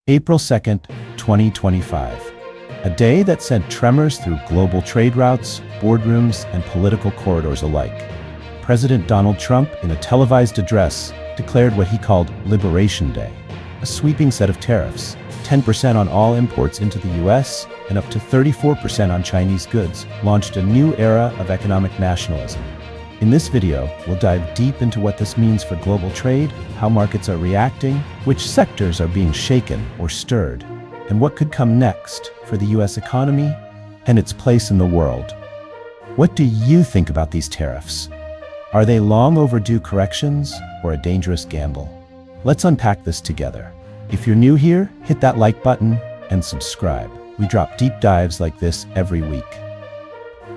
April 2nd, 2025. A day that sent tremors through global trade routes, boardrooms, and political corridors alike. President Donald Trump, in a televised address, declared what he called Liberation Day, a sweeping set of tariffs, 10% on all imports into the US and up to 34% on Chinese goods, launched a new era of economic nationalism. In this video, we'll dive deep into what this means for global trade, how markets are reacting, which sectors are being shaken or stirred, and what could come next for the US economy and its place in the world. What do you think about these tariffs? Are they long overdue corrections or a dangerous gamble? Let's unpack this together. If you're new here, hit that like button and subscribe. We drop deep dives like this every week.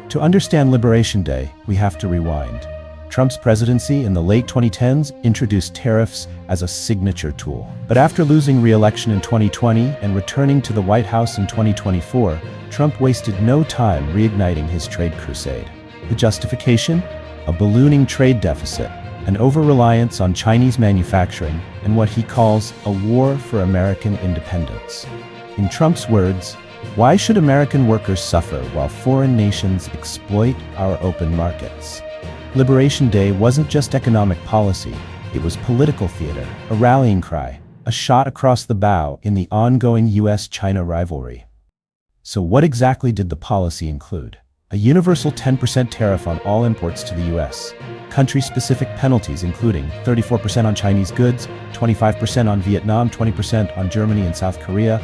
To understand Liberation Day, we have to rewind. Trump's presidency in the late 2010s introduced tariffs as a signature tool. But after losing re-election in 2020 and returning to the White House in 2024, Trump wasted no time reigniting his trade crusade. The justification? A ballooning trade deficit, an over-reliance on Chinese manufacturing, and what he calls a war for American independence. In Trump's words, why should American workers suffer while foreign nations exploit our open markets? Liberation Day wasn't just economic policy, it was political theater, a rallying cry, a shot across the bow in the ongoing US-China rivalry. So what exactly did the policy include? A universal 10% tariff on all imports to the US, country-specific penalties including 34% on Chinese goods, 25% on Vietnam, 20% on Germany and South Korea.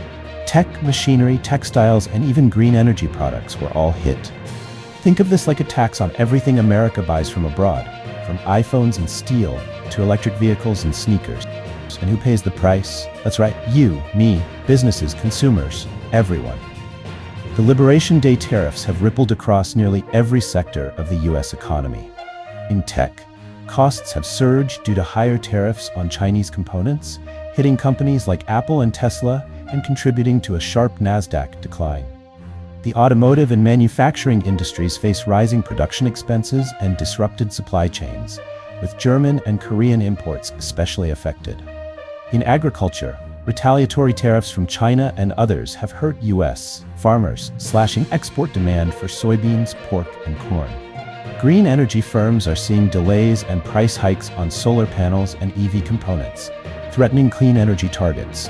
Tech, machinery, textiles, and even green energy products were all hit. Think of this like a tax on everything America buys from abroad, from iPhones and steel to electric vehicles and sneakers. And who pays the price? That's right, you, me, businesses, consumers, everyone. The Liberation Day tariffs have rippled across nearly every sector of the US economy. In tech, costs have surged due to higher tariffs on Chinese components, hitting companies like Apple and Tesla and contributing to a sharp Nasdaq decline. The automotive and manufacturing industries face rising production expenses and disrupted supply chains, with German and Korean imports especially affected. In agriculture, retaliatory tariffs from China and others have hurt US farmers, slashing export demand for soybeans, pork, and corn. Green energy firms are seeing delays and price hikes on solar panels and EV components, threatening clean energy targets.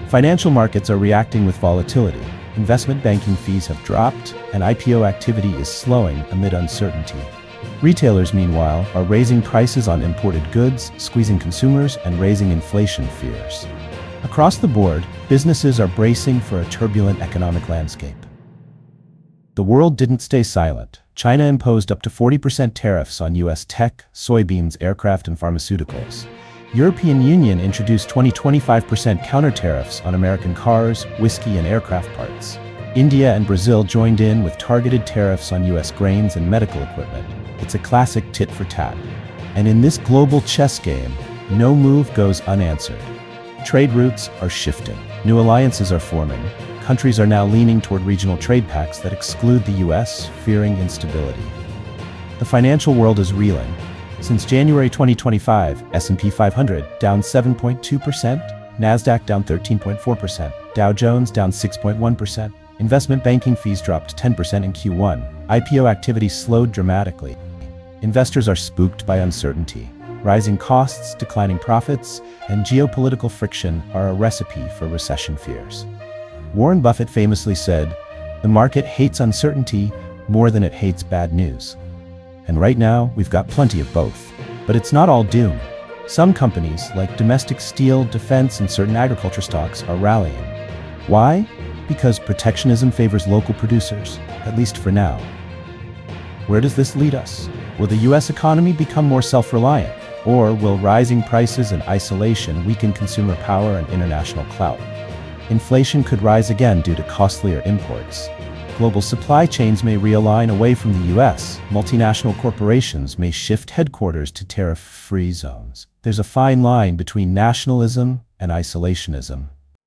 Financial markets are reacting with volatility. Investment banking fees have dropped, and IPO activity is slowing amid uncertainty. Retailers, meanwhile, are raising prices on imported goods, squeezing consumers, and raising inflation fears. Across the board, businesses are bracing for a turbulent economic landscape. The world didn't stay silent. China imposed up to 40% tariffs on US tech, soybeans, aircraft, and pharmaceuticals. European Union introduced 25% counter-tariffs on American cars, whiskey, and aircraft parts. India and Brazil joined in with targeted tariffs on US grains and medical equipment. It's a classic tit for tat. And in this global chess game, no move goes unanswered. Trade routes are shifting. New alliances are forming. Countries are now leaning toward regional trade pacts that exclude the US, fearing instability. The financial world is reeling. Since January 2025, S&P 500 down 7.2%, Nasdaq down 13.4%, Dow Jones down 6.1%. Investment banking fees dropped 10% in Q1. IPO activity slowed dramatically. Investors are spooked by uncertainty. Rising costs, declining profits, and geopolitical friction are a recipe for recession fears. Warren Buffett famously said, "The market hates uncertainty more than it hates bad news." And right now, we've got plenty of both. But it's not all doom. Some companies, like domestic steel, defense, and certain agriculture stocks, are rallying. Why? Because protectionism favors local producers, at least for now. Where does this lead us? Will the US economy become more self-reliant? Or will rising prices and isolation weaken consumer power and international clout? Inflation could rise again due to costlier imports. Global supply chains may realign away from the US. Multinational corporations may shift headquarters to tariff-free zones. There's a fine line between nationalism and isolationism,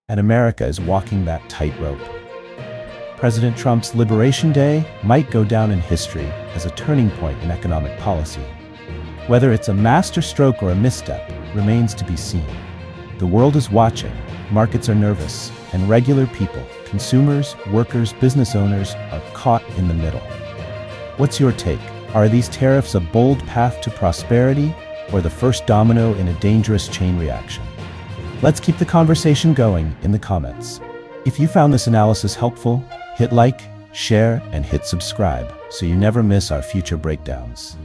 and America is walking that tightrope. President Trump's Liberation Day might go down in history as a turning point in economic policy. Whether it's a masterstroke or a misstep remains to be seen. The world is watching, markets are nervous, and regular people, consumers, workers, business owners, are caught in the middle. What's your take? Are these tariffs a bold path to prosperity, or the first domino in a dangerous chain reaction? Let's keep the conversation going in the comments. If you found this analysis helpful, hit like, share, and hit subscribe so you never miss our future breakdowns.